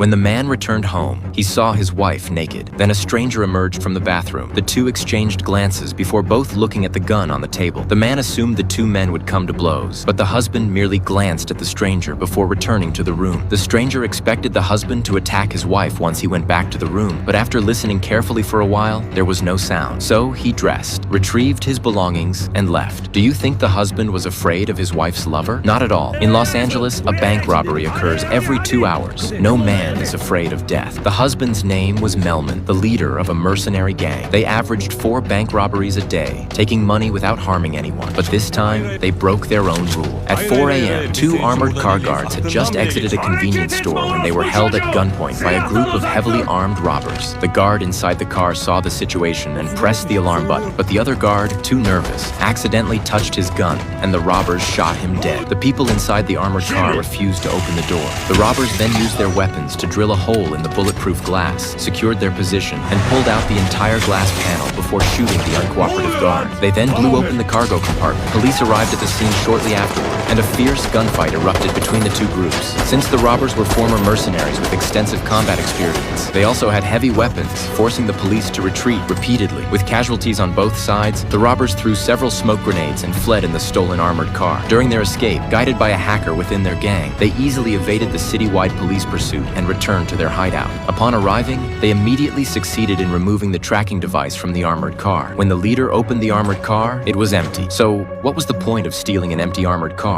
When the man returned home, he saw his wife naked. Then a stranger emerged from the bathroom. The two exchanged glances before both looking at the gun on the table. The man assumed the two men would come to blows, but the husband merely glanced at the stranger before returning to the room. The stranger expected the husband to attack his wife once he went back to the room, but after listening carefully for a while, there was no sound. So he dressed, retrieved his belongings, and left. Do you think the husband was afraid of his wife's lover? Not at all. In Los Angeles, a bank robbery occurs every 2 hours. No man is afraid of death. The husband's name was Melman, the leader of a mercenary gang. They averaged 4 bank robberies a day, taking money without harming anyone. But this time, they broke their own rule. At 4 a.m., 2 armored car guards had just exited a convenience store when they were held at gunpoint by a group of heavily armed robbers. The guard inside the car saw the situation and pressed the alarm button, but the other guard, too nervous, accidentally touched his gun, and the robbers shot him dead. The people inside the armored car refused to open the door. The robbers then used their weapons to drill a hole in the bulletproof glass, secured their position, and pulled out the entire glass panel before shooting the uncooperative guard. They then blew open the cargo compartment. Police arrived at the scene shortly afterward, and a fierce gunfight erupted between the two groups. Since the robbers were former mercenaries with extensive combat experience, they also had heavy weapons, forcing the police to retreat repeatedly. With casualties on both sides, the robbers threw several smoke grenades and fled in the stolen armored car. During their escape, guided by a hacker within their gang, they easily evaded the citywide police pursuit and returned to their hideout. Upon arriving, they immediately succeeded in removing the tracking device from the armored car. When the leader opened the armored car, it was empty. So, what was the point of stealing an empty armored car?